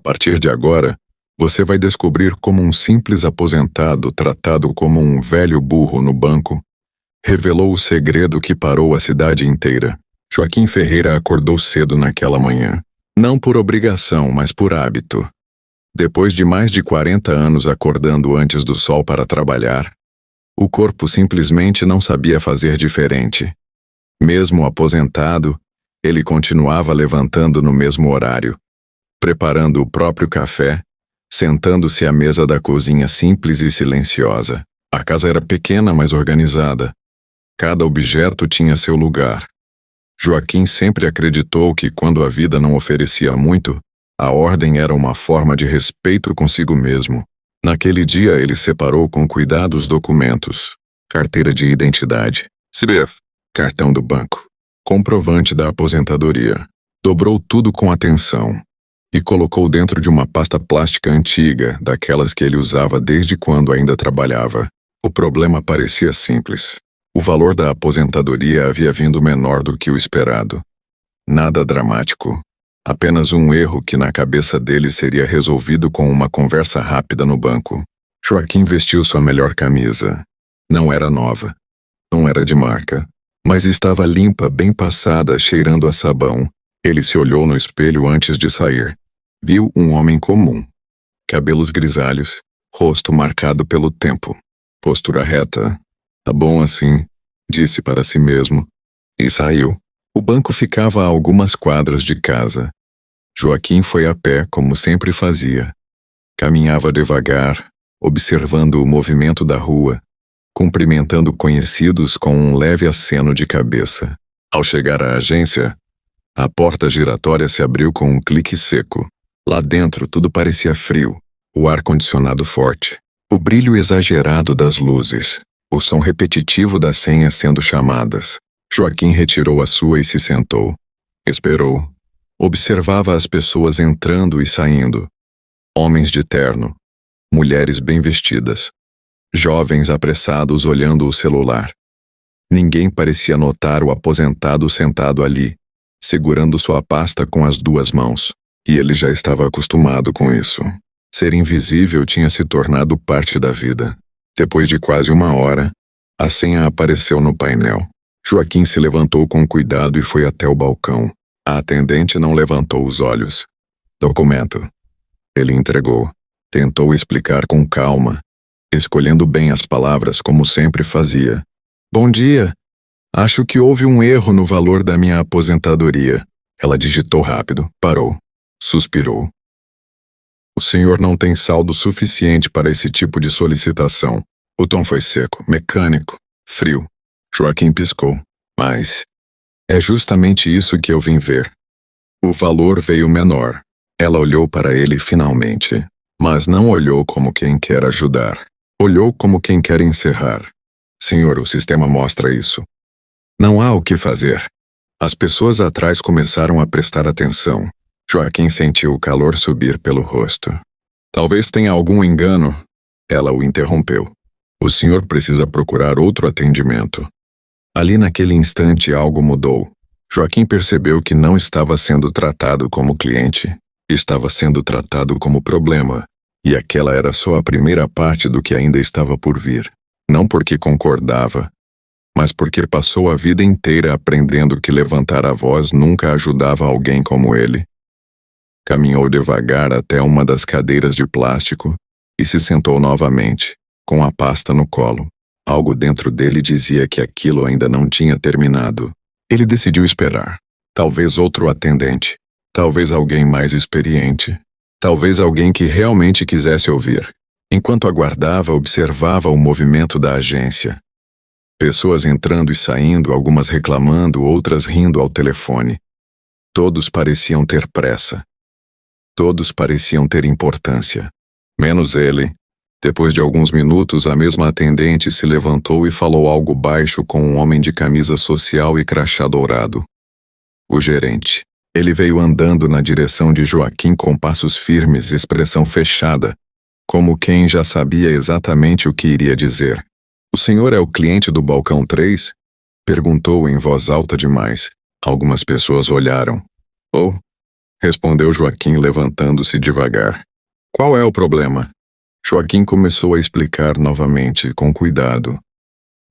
partir de agora, você vai descobrir como um simples aposentado tratado como um velho burro no banco revelou o segredo que parou a cidade inteira. Joaquim Ferreira acordou cedo naquela manhã. Não por obrigação, mas por hábito. Depois de mais de 40 anos acordando antes do sol para trabalhar, o corpo simplesmente não sabia fazer diferente. Mesmo aposentado, ele continuava levantando no mesmo horário, preparando o próprio café, sentando-se à mesa da cozinha simples e silenciosa. A casa era pequena, mas organizada. Cada objeto tinha seu lugar. Joaquim sempre acreditou que quando a vida não oferecia muito, a ordem era uma forma de respeito consigo mesmo. Naquele dia ele separou com cuidado os documentos: carteira de identidade, CPF, cartão do banco, comprovante da aposentadoria. Dobrou tudo com atenção e colocou dentro de uma pasta plástica antiga, daquelas que ele usava desde quando ainda trabalhava. O problema parecia simples. O valor da aposentadoria havia vindo menor do que o esperado. Nada dramático. Apenas um erro que na cabeça dele seria resolvido com uma conversa rápida no banco. Joaquim vestiu sua melhor camisa. Não era nova. Não era de marca. Mas estava limpa, bem passada, cheirando a sabão. Ele se olhou no espelho antes de sair. Viu um homem comum. Cabelos grisalhos, rosto marcado pelo tempo. Postura reta. Tá bom assim, disse para si mesmo. E saiu. O banco ficava a algumas quadras de casa. Joaquim foi a pé, como sempre fazia. Caminhava devagar, observando o movimento da rua, cumprimentando conhecidos com um leve aceno de cabeça. Ao chegar à agência, a porta giratória se abriu com um clique seco. Lá dentro tudo parecia frio, o ar-condicionado forte, o brilho exagerado das luzes, o som repetitivo das senhas sendo chamadas. Joaquim retirou a sua e se sentou. Esperou. Observava as pessoas entrando e saindo. Homens de terno, mulheres bem vestidas, jovens apressados olhando o celular. Ninguém parecia notar o aposentado sentado ali, segurando sua pasta com as duas mãos. E ele já estava acostumado com isso. Ser invisível tinha se tornado parte da vida. Depois de quase uma hora, a senha apareceu no painel. Joaquim se levantou com cuidado e foi até o balcão. A atendente não levantou os olhos. Documento. Ele entregou. Tentou explicar com calma, escolhendo bem as palavras como sempre fazia. Bom dia. Acho que houve um erro no valor da minha aposentadoria. Ela digitou rápido, parou, suspirou. O senhor não tem saldo suficiente para esse tipo de solicitação. O tom foi seco, mecânico, frio. Joaquim piscou. Mas é justamente isso que eu vim ver. O valor veio menor. Ela olhou para ele finalmente, mas não olhou como quem quer ajudar. Olhou como quem quer encerrar. Senhor, o sistema mostra isso. Não há o que fazer. As pessoas atrás começaram a prestar atenção. Joaquim sentiu o calor subir pelo rosto. Talvez tenha algum engano. Ela o interrompeu. O senhor precisa procurar outro atendimento. Ali naquele instante algo mudou. Joaquim percebeu que não estava sendo tratado como cliente. Estava sendo tratado como problema. E aquela era só a primeira parte do que ainda estava por vir. Não porque concordava, mas porque passou a vida inteira aprendendo que levantar a voz nunca ajudava alguém como ele. Caminhou devagar até uma das cadeiras de plástico e se sentou novamente, com a pasta no colo. Algo dentro dele dizia que aquilo ainda não tinha terminado. Ele decidiu esperar. Talvez outro atendente. Talvez alguém mais experiente. Talvez alguém que realmente quisesse ouvir. Enquanto aguardava, observava o movimento da agência. Pessoas entrando e saindo, algumas reclamando, outras rindo ao telefone. Todos pareciam ter pressa. Todos pareciam ter importância. Menos ele. Depois de alguns minutos, a mesma atendente se levantou e falou algo baixo com um homem de camisa social e crachá dourado. O gerente. Ele veio andando na direção de Joaquim com passos firmes, expressão fechada, como quem já sabia exatamente o que iria dizer. O senhor é o cliente do balcão 3? Perguntou em voz alta demais. Algumas pessoas olharam. Oh, respondeu Joaquim levantando-se devagar. Qual é o problema? Joaquim começou a explicar novamente, com cuidado,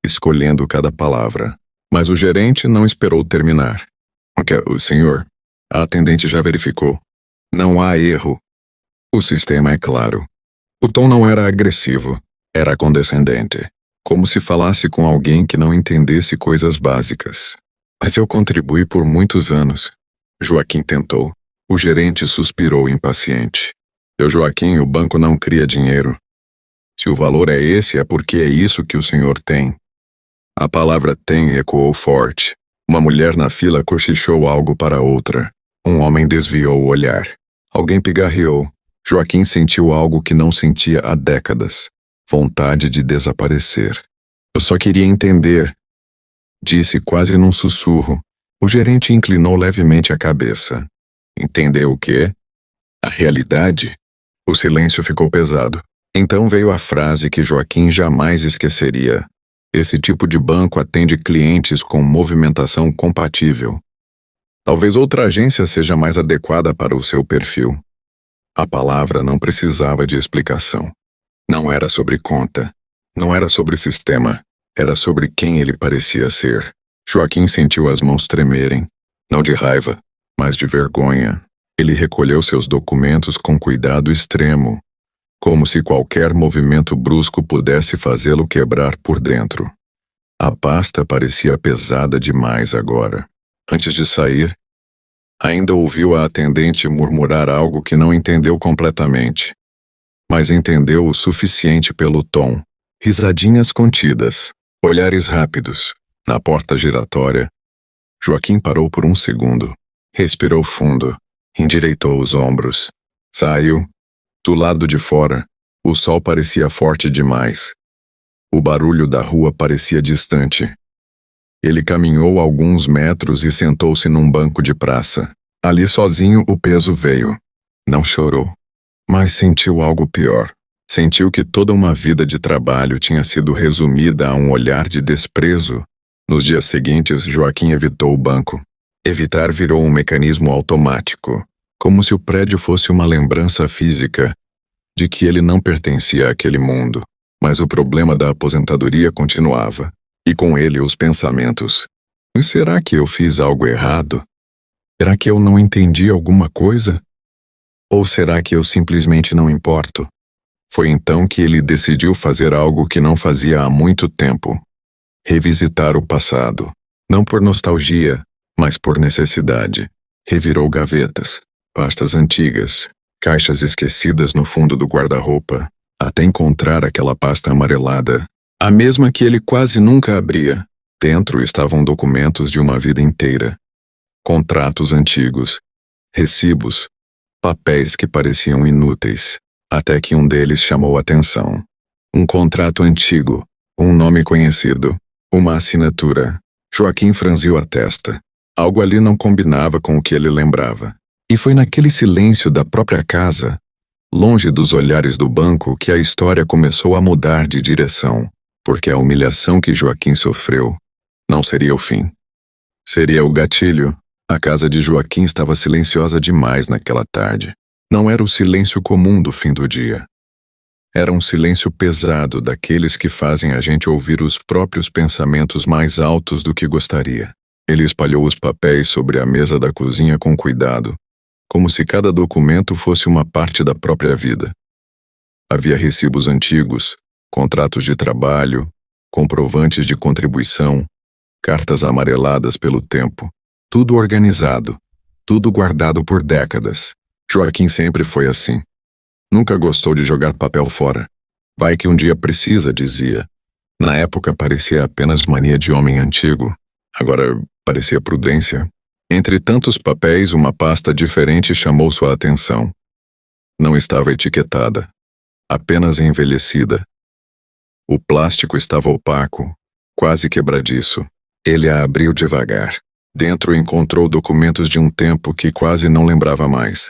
escolhendo cada palavra. Mas o gerente não esperou terminar. O senhor, a atendente já verificou. Não há erro. O sistema é claro. O tom não era agressivo, era condescendente, como se falasse com alguém que não entendesse coisas básicas. Mas eu contribuí por muitos anos. Joaquim tentou. O gerente suspirou impaciente. Joaquim, o banco não cria dinheiro. Se o valor é esse, é porque é isso que o senhor tem. A palavra tem ecoou forte. Uma mulher na fila cochichou algo para outra. Um homem desviou o olhar. Alguém pigarreou. Joaquim sentiu algo que não sentia há décadas. Vontade de desaparecer. Eu só queria entender, disse quase num sussurro. O gerente inclinou levemente a cabeça. Entendeu o quê? A realidade? O silêncio ficou pesado. Então veio a frase que Joaquim jamais esqueceria. Esse tipo de banco atende clientes com movimentação compatível. Talvez outra agência seja mais adequada para o seu perfil. A palavra não precisava de explicação. Não era sobre conta. Não era sobre sistema. Era sobre quem ele parecia ser. Joaquim sentiu as mãos tremerem. Não de raiva, mas de vergonha. Ele recolheu seus documentos com cuidado extremo, como se qualquer movimento brusco pudesse fazê-lo quebrar por dentro. A pasta parecia pesada demais agora. Antes de sair, ainda ouviu a atendente murmurar algo que não entendeu completamente, mas entendeu o suficiente pelo tom. Risadinhas contidas, olhares rápidos. Na porta giratória, Joaquim parou por um segundo, respirou fundo, endireitou os ombros. Saiu. Do lado de fora, o sol parecia forte demais. O barulho da rua parecia distante. Ele caminhou alguns metros e sentou-se num banco de praça. Ali sozinho o peso veio. Não chorou, mas sentiu algo pior. Sentiu que toda uma vida de trabalho tinha sido resumida a um olhar de desprezo. Nos dias seguintes, Joaquim evitou o banco. Evitar virou um mecanismo automático, como se o prédio fosse uma lembrança física de que ele não pertencia àquele mundo. Mas o problema da aposentadoria continuava, e com ele os pensamentos. Será que eu fiz algo errado? Será que eu não entendi alguma coisa? Ou será que eu simplesmente não importo? Foi então que ele decidiu fazer algo que não fazia há muito tempo. Revisitar o passado, não por nostalgia, mas por necessidade. Revirou gavetas, pastas antigas, caixas esquecidas no fundo do guarda-roupa, até encontrar aquela pasta amarelada, a mesma que ele quase nunca abria. Dentro estavam documentos de uma vida inteira. Contratos antigos, recibos, papéis que pareciam inúteis, até que um deles chamou atenção. Um contrato antigo, um nome conhecido, uma assinatura. Joaquim franziu a testa. Algo ali não combinava com o que ele lembrava. E foi naquele silêncio da própria casa, longe dos olhares do banco, que a história começou a mudar de direção, porque a humilhação que Joaquim sofreu não seria o fim. Seria o gatilho. A casa de Joaquim estava silenciosa demais naquela tarde. Não era o silêncio comum do fim do dia. Era um silêncio pesado, daqueles que fazem a gente ouvir os próprios pensamentos mais altos do que gostaria. Ele espalhou os papéis sobre a mesa da cozinha com cuidado, como se cada documento fosse uma parte da própria vida. Havia recibos antigos, contratos de trabalho, comprovantes de contribuição, cartas amareladas pelo tempo, tudo organizado, tudo guardado por décadas. Joaquim sempre foi assim. Nunca gostou de jogar papel fora. Vai que um dia precisa, dizia. Na época parecia apenas mania de homem antigo. Agora parecia prudência. Entre tantos papéis, uma pasta diferente chamou sua atenção. Não estava etiquetada, apenas envelhecida. O plástico estava opaco, quase quebradiço. Ele a abriu devagar. Dentro encontrou documentos de um tempo que quase não lembrava mais.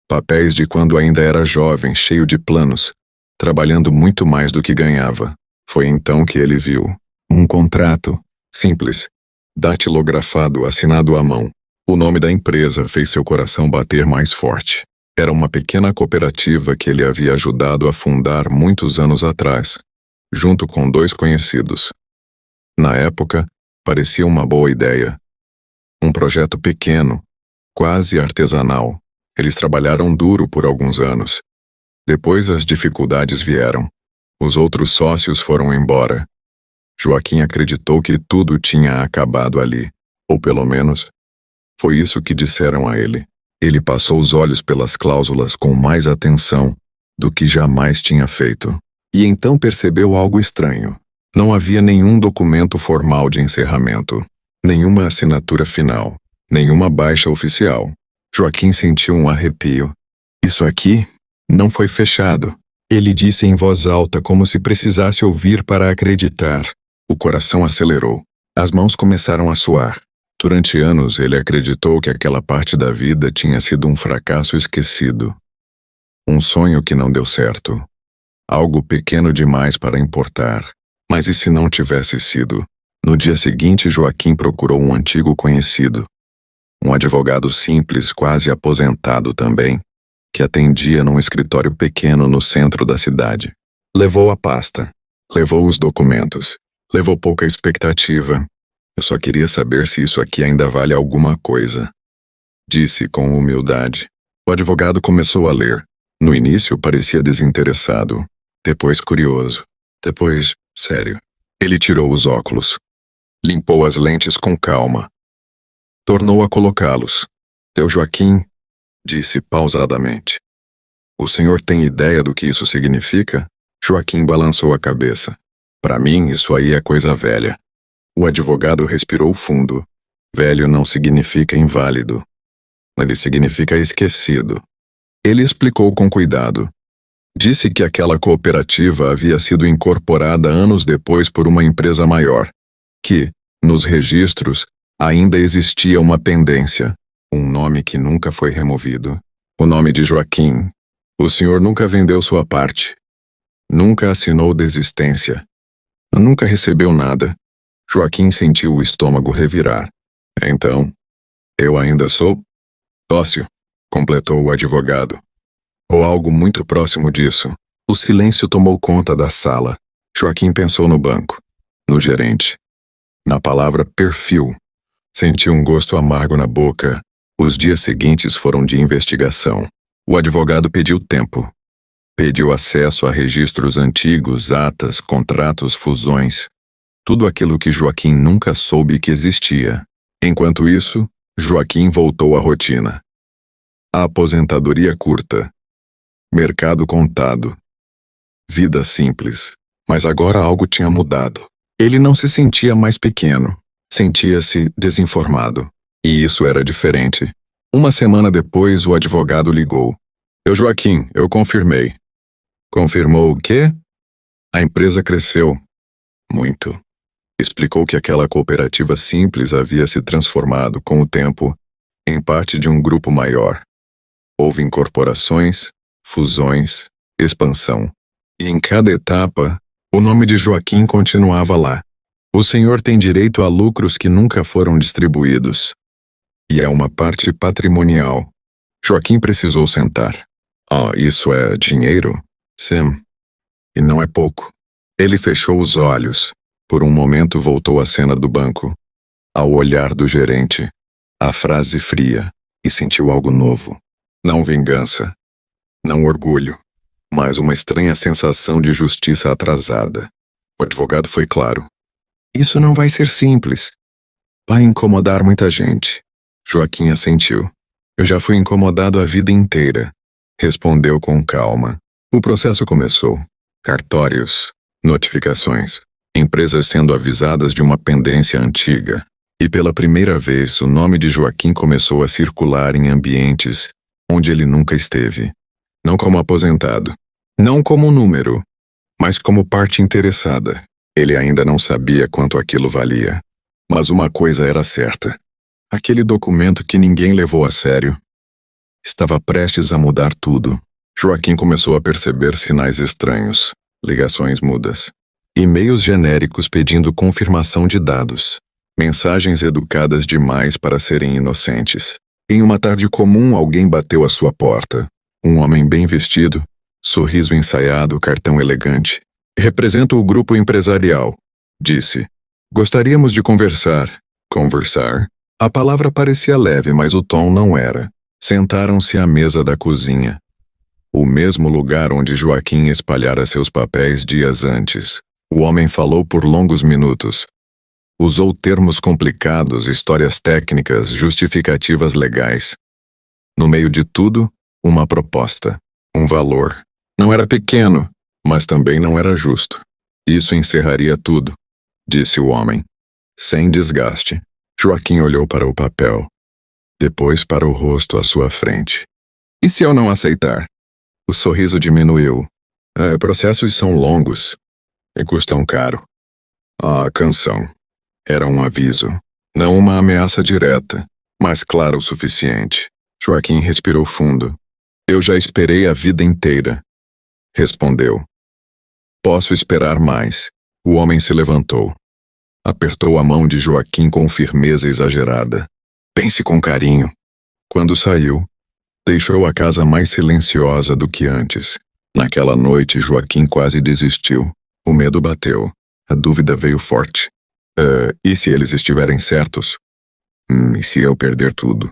Papéis de quando ainda era jovem, cheio de planos, trabalhando muito mais do que ganhava. Foi então que ele viu um contrato, simples, datilografado, assinado à mão. O nome da empresa fez seu coração bater mais forte. Era uma pequena cooperativa que ele havia ajudado a fundar muitos anos atrás, junto com 2 conhecidos. Na época, parecia uma boa ideia. Um projeto pequeno, quase artesanal. Eles trabalharam duro por alguns anos. Depois as dificuldades vieram. Os outros sócios foram embora. Joaquim acreditou que tudo tinha acabado ali, ou pelo menos, foi isso que disseram a ele. Ele passou os olhos pelas cláusulas com mais atenção do que jamais tinha feito. E então percebeu algo estranho. Não havia nenhum documento formal de encerramento, nenhuma assinatura final, nenhuma baixa oficial. Joaquim sentiu um arrepio. Isso aqui não foi fechado. Ele disse em voz alta como se precisasse ouvir para acreditar. O coração acelerou. As mãos começaram a suar. Durante anos ele acreditou que aquela parte da vida tinha sido um fracasso esquecido. Um sonho que não deu certo. Algo pequeno demais para importar. Mas e se não tivesse sido? No dia seguinte, Joaquim procurou um antigo conhecido. Um advogado simples, quase aposentado também, que atendia num escritório pequeno no centro da cidade. Levou a pasta. Levou os documentos. Levou pouca expectativa. Eu só queria saber se isso aqui ainda vale alguma coisa. Disse com humildade. O advogado começou a ler. No início parecia desinteressado. Depois curioso. Depois, sério. Ele tirou os óculos. Limpou as lentes com calma. Tornou a colocá-los. Seu Joaquim, disse pausadamente. O senhor tem ideia do que isso significa? Joaquim balançou a cabeça. Para mim, isso aí é coisa velha. O advogado respirou fundo. Velho não significa inválido. Ele significa esquecido. Ele explicou com cuidado. Disse que aquela cooperativa havia sido incorporada anos depois por uma empresa maior. Que, nos registros, ainda existia uma pendência. Um nome que nunca foi removido. O nome de Joaquim. O senhor nunca vendeu sua parte. Nunca assinou desistência. Nunca recebeu nada. Joaquim sentiu o estômago revirar. Então, eu ainda sou sócio, completou o advogado. Ou algo muito próximo disso. O silêncio tomou conta da sala. Joaquim pensou no banco, no gerente, na palavra perfil. Sentiu um gosto amargo na boca. Os dias seguintes foram de investigação. O advogado pediu tempo. Pediu acesso a registros antigos, atas, contratos, fusões. Tudo aquilo que Joaquim nunca soube que existia. Enquanto isso, Joaquim voltou à rotina. A aposentadoria curta. Mercado contado. Vida simples. Mas agora algo tinha mudado. Ele não se sentia mais pequeno. Sentia-se desinformado. E isso era diferente. Uma semana depois, o advogado ligou. Seu Joaquim, eu confirmei. Confirmou o quê? A empresa cresceu. Muito. Explicou que aquela cooperativa simples havia se transformado, com o tempo, em parte de um grupo maior. Houve incorporações, fusões, expansão. E em cada etapa, o nome de Joaquim continuava lá. O senhor tem direito a lucros que nunca foram distribuídos. E é uma parte patrimonial. Joaquim precisou sentar. Isso é dinheiro? Sim. E não é pouco. Ele fechou os olhos. Por um momento voltou à cena do banco, ao olhar do gerente, à frase fria, e sentiu algo novo. Não vingança, não orgulho, mas uma estranha sensação de justiça atrasada. O advogado foi claro. Isso não vai ser simples. Vai incomodar muita gente. Joaquim assentiu. Eu já fui incomodado a vida inteira, respondeu com calma. O processo começou. Cartórios, notificações. Empresas sendo avisadas de uma pendência antiga. E pela primeira vez o nome de Joaquim começou a circular em ambientes onde ele nunca esteve. Não como aposentado. Não como número. Mas como parte interessada. Ele ainda não sabia quanto aquilo valia. Mas uma coisa era certa. Aquele documento que ninguém levou a sério estava prestes a mudar tudo. Joaquim começou a perceber sinais estranhos. Ligações mudas. E-mails genéricos pedindo confirmação de dados. Mensagens educadas demais para serem inocentes. Em uma tarde comum, alguém bateu à sua porta. Um homem bem vestido, sorriso ensaiado, cartão elegante. Represento o grupo empresarial, disse. Gostaríamos de conversar. Conversar? A palavra parecia leve, mas o tom não era. Sentaram-se à mesa da cozinha. O mesmo lugar onde Joaquim espalhara seus papéis dias antes. O homem falou por longos minutos. Usou termos complicados, histórias técnicas, justificativas legais. No meio de tudo, uma proposta, um valor. Não era pequeno, mas também não era justo. Isso encerraria tudo, disse o homem. Sem desgaste. Joaquim olhou para o papel. Depois para o rosto à sua frente. E se eu não aceitar? O sorriso diminuiu. Processos são longos e custam caro. A canção. Era um aviso. Não uma ameaça direta, mas clara o suficiente. Joaquim respirou fundo. Eu já esperei a vida inteira. Respondeu. Posso esperar mais. O homem se levantou. Apertou a mão de Joaquim com firmeza exagerada. Pense com carinho. Quando saiu, deixou a casa mais silenciosa do que antes. Naquela noite, Joaquim quase desistiu. O medo bateu. A dúvida veio forte. E se eles estiverem certos? E se eu perder tudo?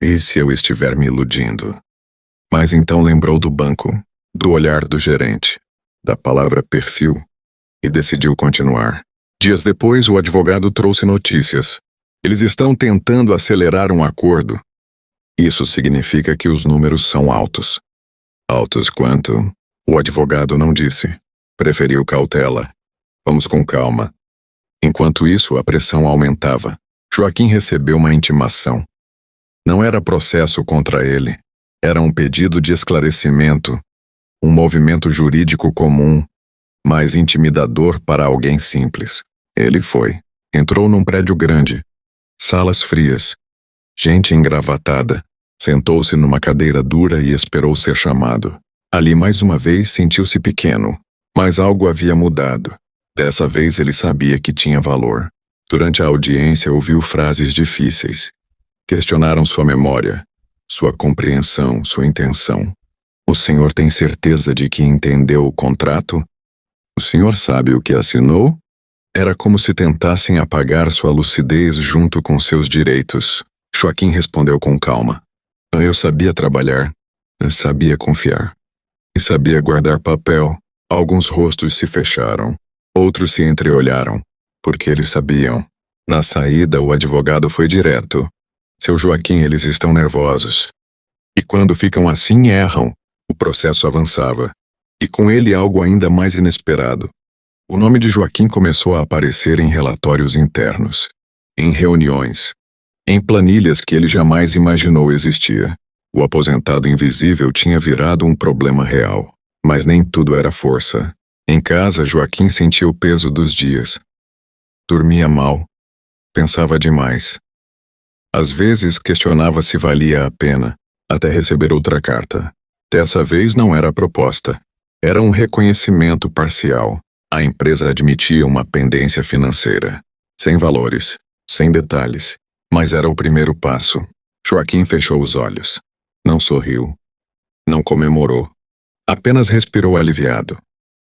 E se eu estiver me iludindo? Mas então lembrou do banco, do olhar do gerente, da palavra perfil, e decidiu continuar. Dias depois, o advogado trouxe notícias. Eles estão tentando acelerar um acordo. Isso significa que os números são altos. Altos quanto? O advogado não disse. Preferiu cautela. Vamos com calma. Enquanto isso, a pressão aumentava. Joaquim recebeu uma intimação. Não era processo contra ele. Era um pedido de esclarecimento. Um movimento jurídico comum, mas intimidador para alguém simples. Ele foi. Entrou num prédio grande. Salas frias. Gente engravatada. Sentou-se numa cadeira dura e esperou ser chamado. Ali mais uma vez sentiu-se pequeno. Mas algo havia mudado. Dessa vez ele sabia que tinha valor. Durante a audiência ouviu frases difíceis. Questionaram sua memória, sua compreensão, sua intenção. O senhor tem certeza de que entendeu o contrato? O senhor sabe o que assinou? Era como se tentassem apagar sua lucidez junto com seus direitos. Joaquim respondeu com calma. Eu sabia trabalhar, eu sabia confiar. E sabia guardar papel. Alguns rostos se fecharam. Outros se entreolharam, porque eles sabiam. Na saída, o advogado foi direto. Seu Joaquim, eles estão nervosos. E quando ficam assim, erram. O processo avançava. E com ele algo ainda mais inesperado. O nome de Joaquim começou a aparecer em relatórios internos, em reuniões, em planilhas que ele jamais imaginou existir. O aposentado invisível tinha virado um problema real. Mas nem tudo era força. Em casa, Joaquim sentia o peso dos dias. Dormia mal. Pensava demais. Às vezes questionava se valia a pena, até receber outra carta. Dessa vez não era proposta. Era um reconhecimento parcial. A empresa admitia uma pendência financeira. Sem valores, sem detalhes. Mas era o primeiro passo. Joaquim fechou os olhos. Não sorriu. Não comemorou. Apenas respirou aliviado.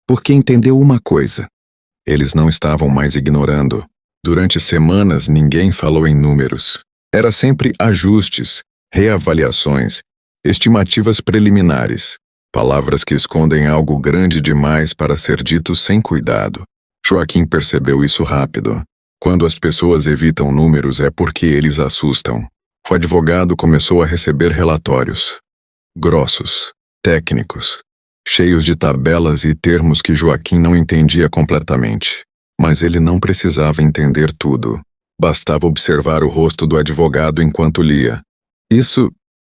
Porque entendeu uma coisa. Eles não estavam mais ignorando. Durante semanas ninguém falou em números. Era sempre ajustes, reavaliações, estimativas preliminares. Palavras que escondem algo grande demais para ser dito sem cuidado. Joaquim percebeu isso rápido. Quando as pessoas evitam números é porque eles assustam. O advogado começou a receber relatórios. Grossos, técnicos, cheios de tabelas e termos que Joaquim não entendia completamente. Mas ele não precisava entender tudo. Bastava observar o rosto do advogado enquanto lia. Isso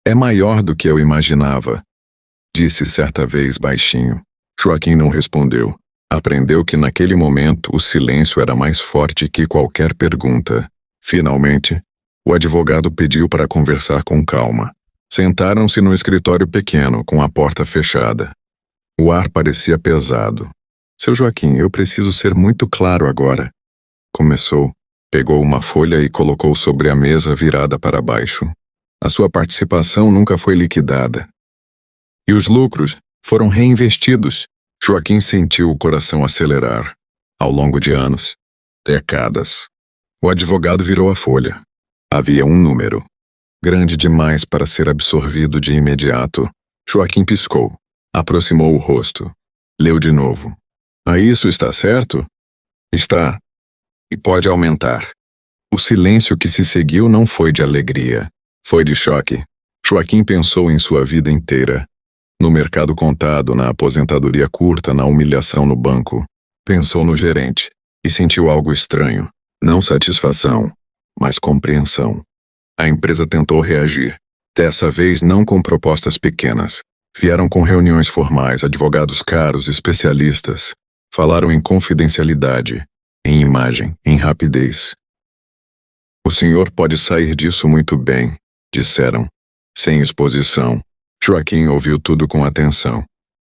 é maior do que eu imaginava, disse certa vez baixinho. Joaquim não respondeu. Aprendeu que naquele momento o silêncio era mais forte que qualquer pergunta. Finalmente, o advogado pediu para conversar com calma. Sentaram-se no escritório pequeno, com a porta fechada. O ar parecia pesado. Seu Joaquim, eu preciso ser muito claro agora. Começou. Pegou uma folha e colocou sobre a mesa virada para baixo. A sua participação nunca foi liquidada. E os lucros foram reinvestidos. Joaquim sentiu o coração acelerar. Ao longo de anos, décadas. O advogado virou a folha. Havia um número. Grande demais para ser absorvido de imediato. Joaquim piscou. Aproximou o rosto. Leu de novo. Isso está certo? Está. E pode aumentar. O silêncio que se seguiu não foi de alegria. Foi de choque. Joaquim pensou em sua vida inteira. No mercado contado, na aposentadoria curta, na humilhação no banco. Pensou no gerente. E sentiu algo estranho. Não satisfação, mas compreensão. A empresa tentou reagir. Dessa vez não com propostas pequenas. Vieram com reuniões formais, advogados caros, especialistas. Falaram em confidencialidade, em imagem, em rapidez. O senhor pode sair disso muito bem, disseram. Sem exposição. Joaquim ouviu tudo com atenção.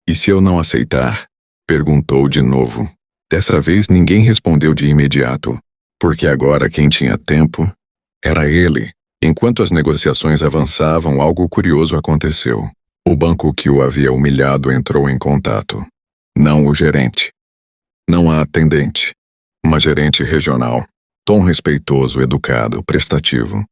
E se eu não aceitar? Perguntou de novo. Dessa vez ninguém respondeu de imediato, porque agora quem tinha tempo era ele. Enquanto as negociações avançavam, algo curioso aconteceu. O banco que o havia humilhado entrou em contato. Não o gerente. Não a atendente. Uma gerente regional. Tom respeitoso, educado, prestativo.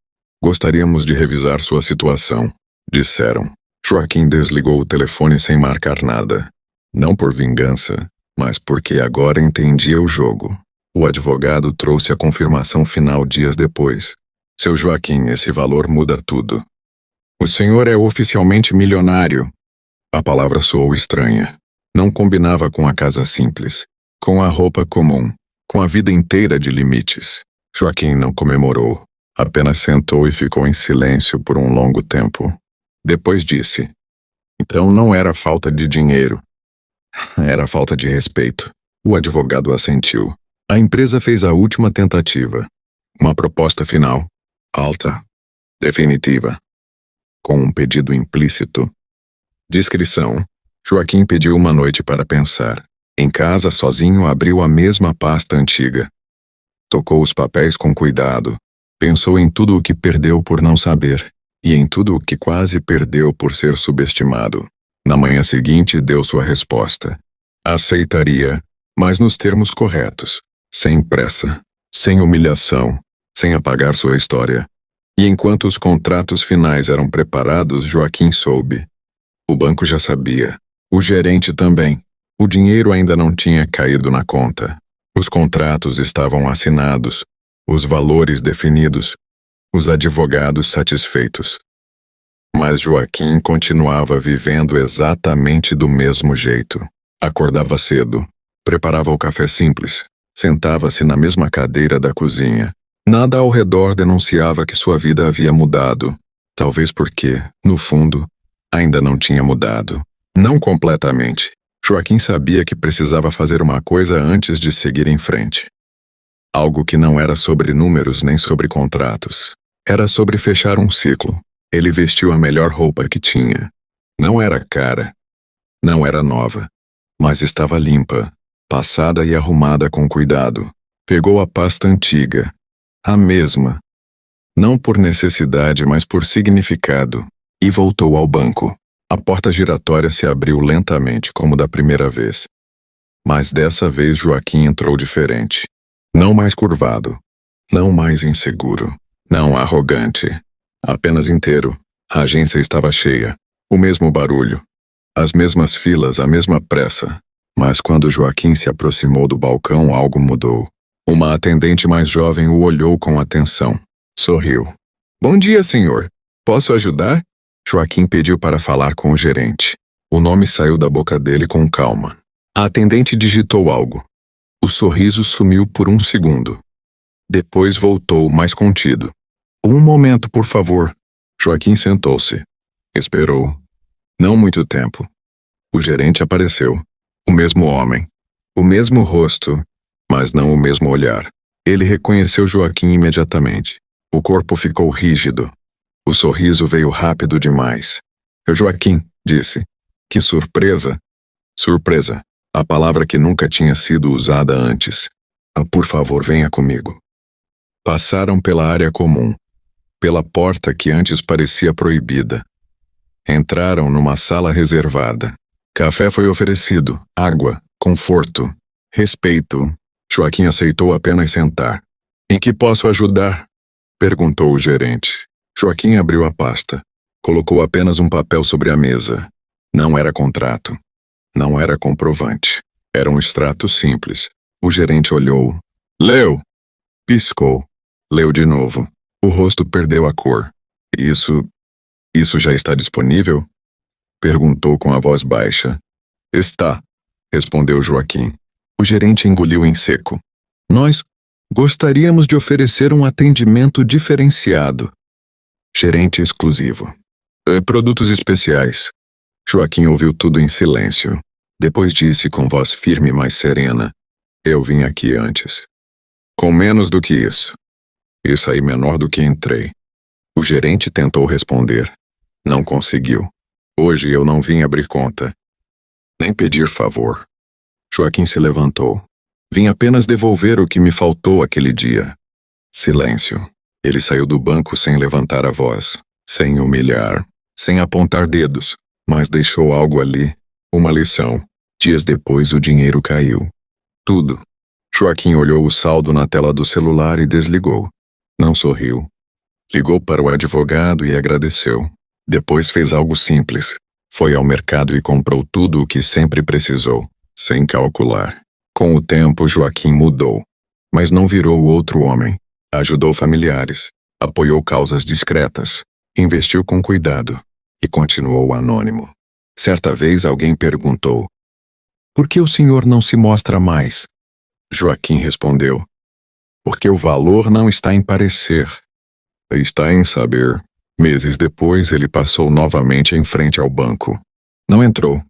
Gostaríamos de revisar sua situação, disseram. Joaquim desligou o telefone sem marcar nada. Não por vingança, mas porque agora entendia o jogo. O advogado trouxe a confirmação final dias depois. Seu Joaquim, esse valor muda tudo. O senhor é oficialmente milionário. A palavra soou estranha. Não combinava com a casa simples, com a roupa comum, com a vida inteira de limites. Joaquim não comemorou. Apenas sentou e ficou em silêncio por um longo tempo. Depois disse: então não era falta de dinheiro. Era falta de respeito. O advogado assentiu. A empresa fez a última tentativa. Uma proposta final. Alta. Definitiva. Com um pedido implícito. Discrição. Joaquim pediu uma noite para pensar. Em casa, sozinho, abriu a mesma pasta antiga. Tocou os papéis com cuidado. Pensou em tudo o que perdeu por não saber. E em tudo o que quase perdeu por ser subestimado. Na manhã seguinte, deu sua resposta. Aceitaria, mas nos termos corretos. Sem pressa. Sem humilhação. Sem apagar sua história. E enquanto os contratos finais eram preparados, Joaquim soube. O banco já sabia. O gerente também. O dinheiro ainda não tinha caído na conta. Os contratos estavam assinados. Os valores definidos. Os advogados satisfeitos. Mas Joaquim continuava vivendo exatamente do mesmo jeito. Acordava cedo. Preparava o café simples. Sentava-se na mesma cadeira da cozinha. Nada ao redor denunciava que sua vida havia mudado. Talvez porque, no fundo, ainda não tinha mudado. Não completamente. Joaquim sabia que precisava fazer uma coisa antes de seguir em frente. Algo que não era sobre números nem sobre contratos. Era sobre fechar um ciclo. Ele vestiu a melhor roupa que tinha. Não era cara. Não era nova. Mas estava limpa, passada e arrumada com cuidado. Pegou a pasta antiga. A mesma. Não por necessidade, mas por significado. E voltou ao banco. A porta giratória se abriu lentamente, como da primeira vez. Mas dessa vez Joaquim entrou diferente. Não mais curvado. Não mais inseguro. Não arrogante. Apenas inteiro. A agência estava cheia. O mesmo barulho. As mesmas filas, a mesma pressa. Mas quando Joaquim se aproximou do balcão, algo mudou. Uma atendente mais jovem o olhou com atenção. Sorriu. Bom dia, senhor. Posso ajudar? Joaquim pediu para falar com o gerente. O nome saiu da boca dele com calma. A atendente digitou algo. O sorriso sumiu por um segundo. Depois voltou mais contido. Um momento, por favor. Joaquim sentou-se. Esperou. Não muito tempo. O gerente apareceu. O mesmo homem. O mesmo rosto, mas não o mesmo olhar. Ele reconheceu Joaquim imediatamente. O corpo ficou rígido. O sorriso veio rápido demais. Joaquim, disse. Que surpresa. Surpresa. A palavra que nunca tinha sido usada antes. Por favor, venha comigo. Passaram pela área comum, pela porta que antes parecia proibida. Entraram numa sala reservada. Café foi oferecido, água, conforto, respeito. Joaquim aceitou apenas sentar. Em que posso ajudar? Perguntou o gerente. Joaquim abriu a pasta. Colocou apenas um papel sobre a mesa. Não era contrato. Não era comprovante. Era um extrato simples. O gerente olhou. Leu. Piscou. Leu de novo. O rosto perdeu a cor. Isso já está disponível? Perguntou com a voz baixa. Está, respondeu Joaquim. O gerente engoliu em seco. Nós gostaríamos de oferecer um atendimento diferenciado. Gerente exclusivo. Produtos especiais. Joaquim ouviu tudo em silêncio. Depois disse com voz firme, mas serena. Eu vim aqui antes. Com menos do que isso. E saí menor do que entrei. O gerente tentou responder. Não conseguiu. Hoje eu não vim abrir conta. Nem pedir favor. Joaquim se levantou. Vim apenas devolver o que me faltou aquele dia. Silêncio. Ele saiu do banco sem levantar a voz, sem humilhar, sem apontar dedos, mas deixou algo ali, uma lição. Dias depois o dinheiro caiu. Tudo. Joaquim olhou o saldo na tela do celular e desligou. Não sorriu. Ligou para o advogado e agradeceu. Depois fez algo simples. Foi ao mercado e comprou tudo o que sempre precisou, sem calcular. Com o tempo, Joaquim mudou. Mas não virou outro homem. Ajudou familiares, apoiou causas discretas, investiu com cuidado e continuou anônimo. Certa vez alguém perguntou: por que o senhor não se mostra mais? Joaquim respondeu: porque o valor não está em parecer, está em saber. Meses depois, ele passou novamente em frente ao banco. Não entrou.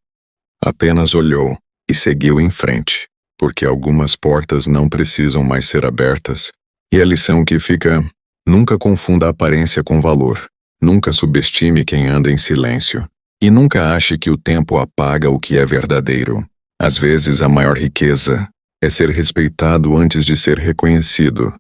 Apenas olhou e seguiu em frente, porque algumas portas não precisam mais ser abertas. E a lição que fica: nunca confunda aparência com valor. Nunca subestime quem anda em silêncio. E nunca ache que o tempo apaga o que é verdadeiro. Às vezes a maior riqueza é ser respeitado antes de ser reconhecido.